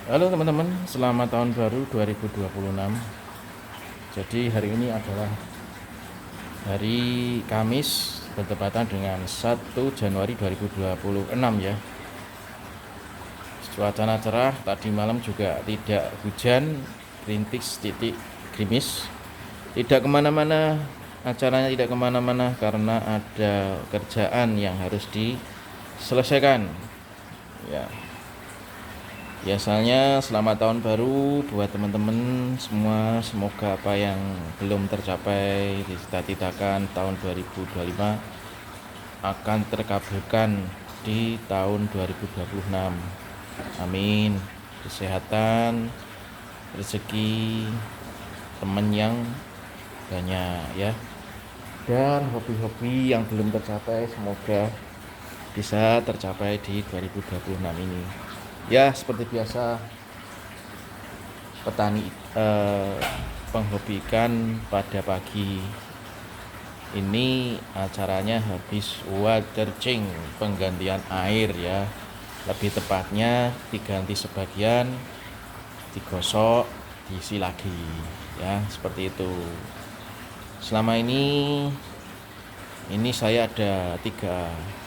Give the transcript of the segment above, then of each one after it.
Halo teman-teman, selamat tahun baru 2026. Jadi hari ini adalah hari Kamis bertepatan dengan 1 Januari 2026 ya. Cuacanya cerah, tadi malam juga tidak hujan, rintik titik gerimis. Tidak kemana-mana, acaranya tidak kemana-mana karena ada kerjaan yang harus diselesaikan ya. Biasanya selamat tahun baru buat teman-teman semua. Semoga apa yang belum tercapai dicita-citakan tahun 2025 akan terkabulkan di tahun 2026. Amin. Kesehatan, rezeki, teman yang banyak ya. Dan hobi-hobi yang belum tercapai semoga bisa tercapai di 2026 ini. Ya, seperti biasa petani penghobi ikan pada pagi ini acaranya habis watering, penggantian air ya. Lebih tepatnya diganti sebagian, digosok, diisi lagi ya, seperti itu. Selama ini saya ada 3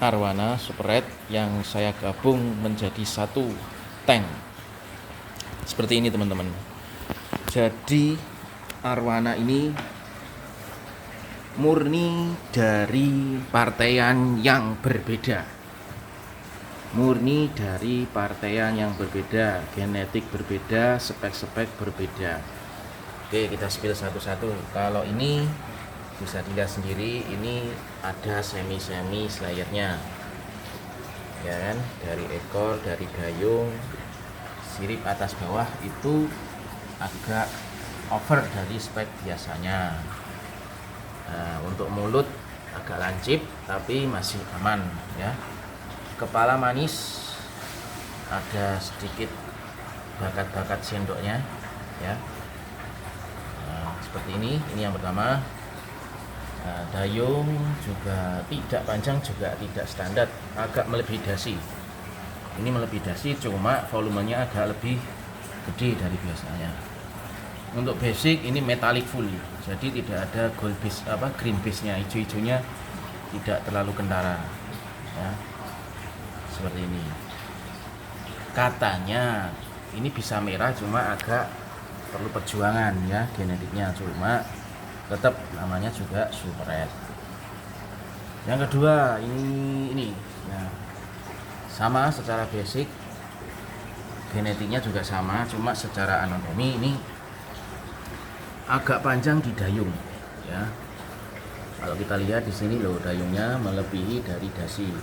arwana super red yang saya gabung menjadi satu tank seperti ini teman-teman. Jadi arwana ini murni dari partaian yang berbeda, genetik berbeda, spek-spek berbeda. Oke, kita spill satu-satu. Kalau ini bisa dilihat sendiri, ini ada semi slayernya ya kan, dari ekor, dari dayung, sirip atas bawah itu agak over dari spek biasanya. Nah, untuk mulut agak lancip tapi masih aman ya. Kepala manis, ada sedikit bakat-bakat sendoknya ya. Nah, seperti ini yang pertama. Nah, dayung juga tidak panjang, juga tidak standar, agak melebihi dasi. Ini melebihi dasi, cuma volumenya agak lebih gede dari biasanya. Untuk basic ini metallic full, jadi tidak ada gold base green base-nya, hijau-hijaunya tidak terlalu kentara ya. Seperti ini. Katanya ini bisa merah, cuma agak perlu perjuangan ya genetiknya, cuma tetap namanya juga super red. Yang kedua ini ya, sama secara basic, genetiknya juga sama, cuma secara anatomi ini agak panjang di dayung ya. Kalau kita lihat di sini loh, dayungnya melebihi dari dasi.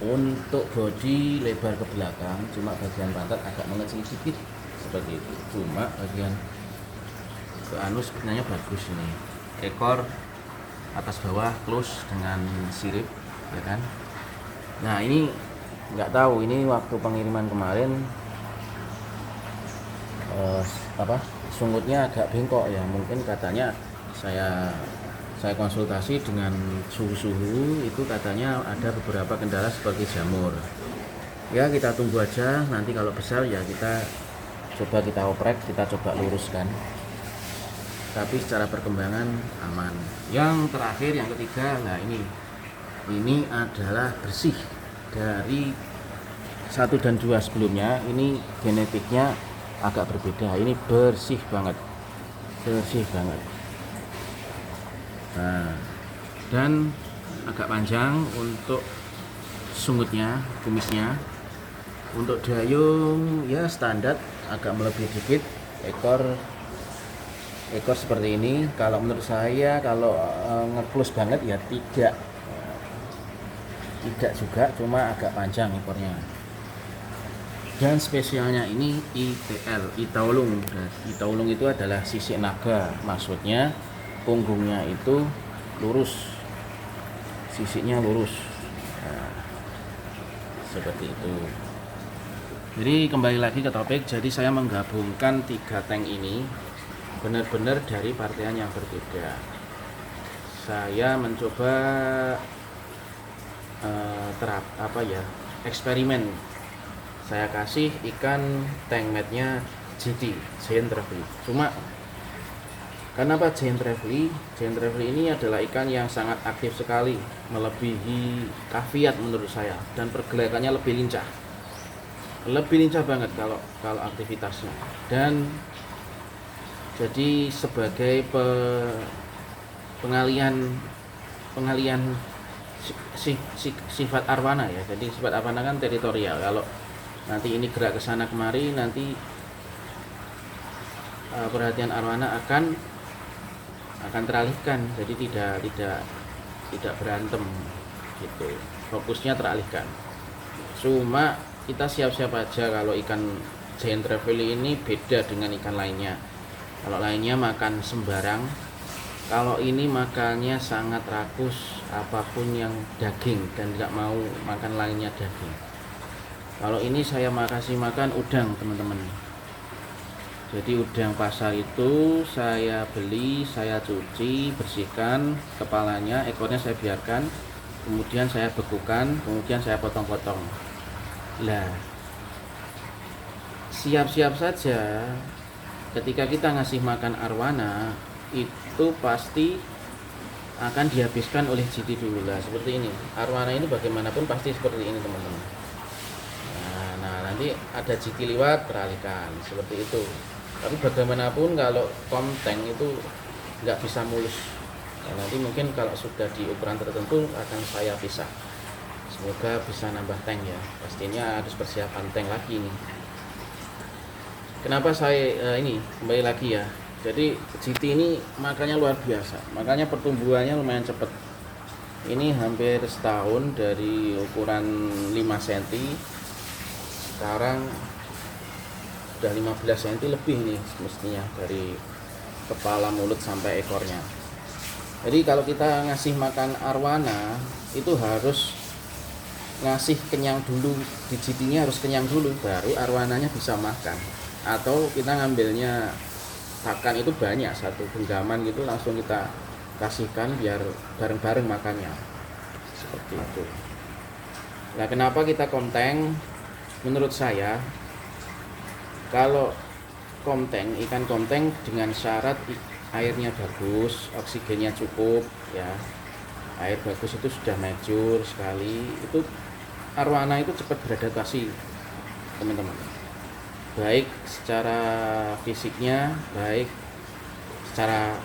Untuk bodi lebar ke belakang, cuma bagian pantat agak mengecil sedikit seperti itu, cuma bagian ke anus sebenarnya bagus ini. Ekor atas bawah close dengan sirip ya kan. Nah, ini nggak tahu, ini waktu pengiriman kemarin sungutnya agak bengkok ya, mungkin katanya saya konsultasi dengan suhu itu, katanya ada beberapa kendala seperti jamur ya. Kita tunggu aja, nanti kalau besar ya kita oprek, kita coba luruskan, tapi secara perkembangan aman. Yang terakhir, yang ketiga, nah ini adalah bersih dari 1 dan 2 sebelumnya. Ini genetiknya agak berbeda, ini bersih banget. Nah, dan agak panjang untuk sungutnya, kumisnya. Untuk dayung ya standar, agak melebihi dikit. Ekor seperti ini. Kalau menurut saya, kalau nge-close banget ya tidak juga, cuma agak panjang ekornya. Dan spesialnya ini Itaulung. Itaulung itu adalah sisik naga, maksudnya punggungnya itu lurus, sisiknya lurus. Nah, seperti itu. Jadi kembali lagi ke topik, jadi saya menggabungkan 3 tank ini benar-benar dari partaian yang berbeda. Saya mencoba eksperimen saya kasih ikan tank mate-nya GT, Giant Trevally. Cuma kenapa Giant Trevally? Giant Trevally ini adalah ikan yang sangat aktif sekali, melebihi kaviat menurut saya, dan pergerakannya lebih lincah banget kalau aktivitasnya. Dan jadi sebagai pengalian sifat arwana ya. Jadi sifat arwana kan teritorial. Kalau nanti ini gerak ke sana kemari, nanti perhatian arwana akan teralihkan. Jadi tidak berantem gitu. Fokusnya teralihkan. Cuma kita siap-siap aja kalau ikan Giant Trevally ini beda dengan ikan lainnya. Kalau lainnya makan sembarang, kalau ini makannya sangat rakus apapun yang daging dan tidak mau makan lainnya daging. Kalau ini saya kasih makan udang, teman-teman. Jadi udang pasar itu saya beli, saya cuci, bersihkan kepalanya, ekornya saya biarkan, kemudian saya bekukan, kemudian saya potong-potong. Lah, siap-siap saja ketika kita ngasih makan arwana itu pasti akan dihabiskan oleh GT dulu lah. Seperti ini, arwana ini bagaimanapun pasti seperti ini, teman-teman. Nah, nanti ada GT lewat, teralihkan seperti itu. Tapi bagaimanapun kalau komteng itu nggak bisa mulus. Nah, nanti mungkin kalau sudah di ukuran tertentu akan saya pisah. Semoga bisa nambah tank ya. Pastinya harus persiapan tank lagi nih. Kenapa saya ini kembali lagi ya. Jadi GT ini makanya luar biasa. Makanya pertumbuhannya lumayan cepat. Ini hampir setahun dari ukuran 5 cm. Sekarang udah 15 cm lebih nih mestinya, dari kepala, mulut sampai ekornya. Jadi kalau kita ngasih makan arwana itu harus ngasih kenyang dulu. Di GT-nya harus kenyang dulu baru arwananya bisa makan. Atau kita ngambilnya pakan itu banyak, satu genggaman gitu langsung kita kasihkan biar bareng-bareng makannya. Seperti itu. Nah, kenapa kita komteng? Menurut saya kalau komteng, ikan komteng dengan syarat airnya bagus, oksigennya cukup ya. Air bagus itu sudah mature sekali, itu arwana itu cepat beradaptasi, teman-teman. Baik secara fisiknya, baik secara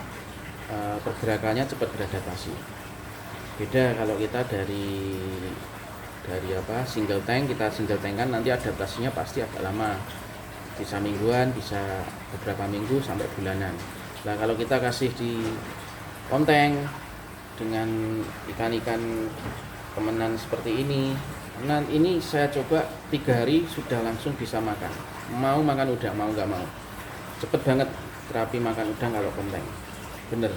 pergerakannya cepat beradaptasi. Beda kalau kita dari single tank, kita single tank kan nanti adaptasinya pasti agak lama, bisa mingguan, bisa beberapa minggu sampai bulanan. Nah, kalau kita kasih di komteng dengan ikan-ikan temenan seperti ini, nah ini saya coba 3 hari sudah langsung bisa makan. Mau makan udang, mau nggak mau, cepet banget terapi makan udang kalau komteng, bener.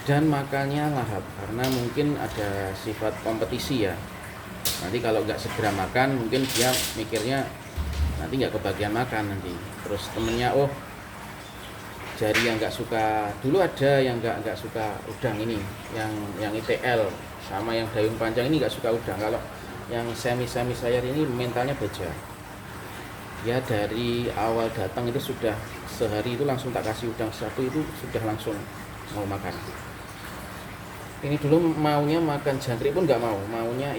Dan makannya lahap karena mungkin ada sifat kompetisi ya. Nanti kalau nggak segera makan, mungkin dia mikirnya nanti nggak kebagian makan nanti. Terus temennya, oh jari yang nggak suka, dulu ada yang nggak suka udang ini, yang ITL sama yang dayung panjang ini nggak suka udang. Kalau yang semi sayur ini mentalnya beja. Ya dari awal datang itu sudah sehari itu langsung tak kasih udang satu, itu sudah langsung mau makan. Ini dulu maunya makan jangkrik pun nggak mau, maunya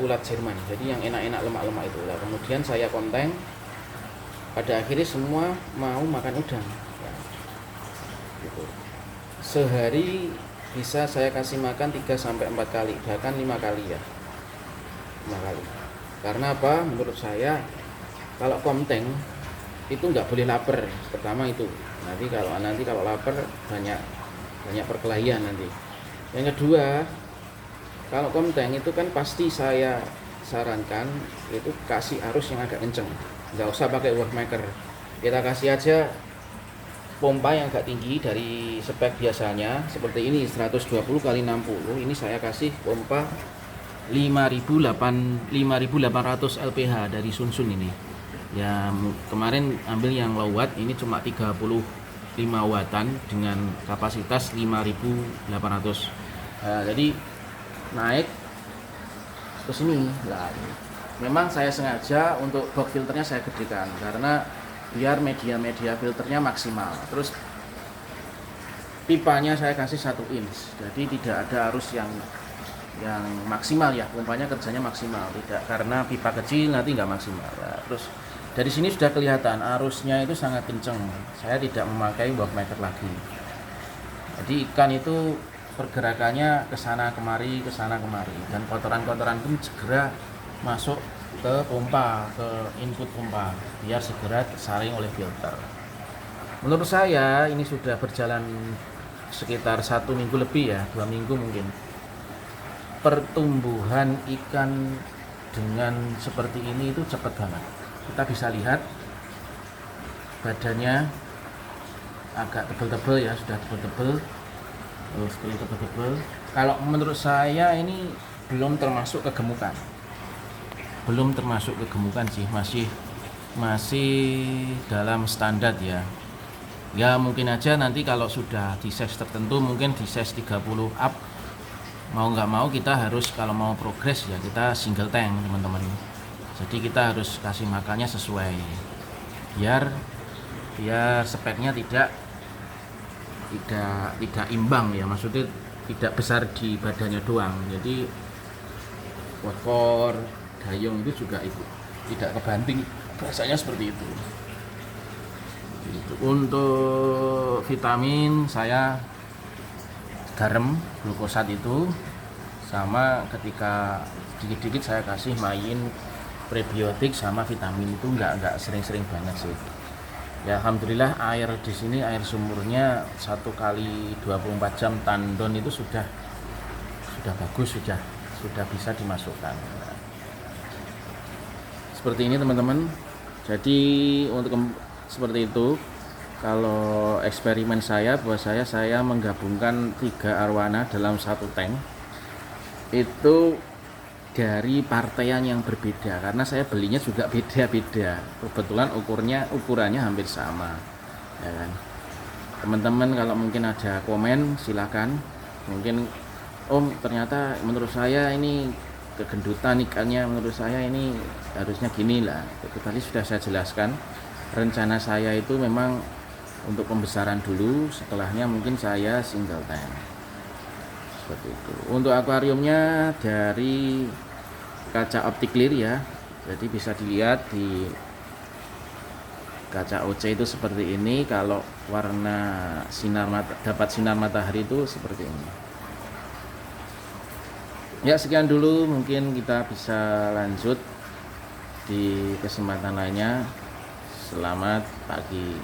ulat Jerman, jadi yang enak-enak lemak-lemak itu lah. Kemudian saya konten, pada akhirnya semua mau makan udang ya, gitu. Sehari bisa saya kasih makan 3-4 kali, bahkan 5 kali ya, 5 kali. Karena apa? Menurut saya kalau komteng itu nggak boleh lapar, pertama itu. Nanti kalau lapar banyak perkelahian nanti. Yang kedua, kalau komteng itu kan pasti saya sarankan itu kasih arus yang agak kenceng, nggak usah pakai wave maker. Kita kasih aja pompa yang agak tinggi dari spek biasanya, seperti ini 120 kali 60. Ini saya kasih pompa 5800 lph dari Sunsun ini. Ya kemarin ambil yang low watt, ini cuma 35 wattan dengan kapasitas 5800. Jadi naik ke sini lah. Memang saya sengaja untuk box filternya saya gedekan karena biar media filternya maksimal. Terus pipanya saya kasih 1 inch, jadi tidak ada arus yang maksimal ya, pompanya kerjanya maksimal, tidak, karena pipa kecil nanti nggak maksimal ya. Terus dari sini sudah kelihatan arusnya itu sangat kenceng. Saya tidak memakai box maker lagi, jadi ikan itu pergerakannya ke sana kemari, dan kotoran-kotoran pun segera masuk ke pompa, ke input pompa, biar segera tersaring oleh filter. Menurut saya ini sudah berjalan sekitar 1 minggu lebih ya, 2 minggu mungkin. Pertumbuhan ikan dengan seperti ini itu cepat banget. Kita bisa lihat badannya agak tebel-tebel ya, sudah tebel-tebel. Seperti tebel-tebel. Kalau menurut saya ini belum termasuk kegemukan. Sih, masih dalam standar ya. Ya mungkin aja nanti kalau sudah di size tertentu, mungkin di size 30 up, mau nggak mau kita harus, kalau mau progres ya kita single tank teman-teman. Jadi kita harus kasih makannya sesuai, biar speknya tidak imbang ya, maksudnya tidak besar di badannya doang. Jadi fosfor, dayung itu juga tidak kebanting, rasanya seperti itu. Untuk vitamin saya garam, glukosat itu, sama ketika dikit-dikit saya kasih main prebiotik sama vitamin itu nggak sering-sering banget sih. Ya alhamdulillah air di sini, air sumurnya 1 kali 24 jam tandon itu sudah bagus, sudah bisa dimasukkan. Seperti ini teman-teman. Jadi untuk seperti itu, kalau eksperimen saya, buat saya menggabungkan 3 arwana dalam 1 tank itu dari partaian yang berbeda, karena saya belinya juga beda-beda. Kebetulan ukurannya hampir sama ya kan. Teman-teman kalau mungkin ada komen silakan. Mungkin Om ternyata menurut saya ini kegendutan ikannya, menurut saya ini harusnya gini lah. Itu tadi sudah saya jelaskan. Rencana saya itu memang untuk pembesaran dulu, setelahnya mungkin saya single tank seperti itu. Untuk akuariumnya dari kaca optik clear ya, jadi bisa dilihat di kaca OC itu seperti ini. Kalau warna dapat sinar matahari itu seperti ini ya. Sekian dulu, mungkin kita bisa lanjut di kesempatan lainnya. Selamat pagi.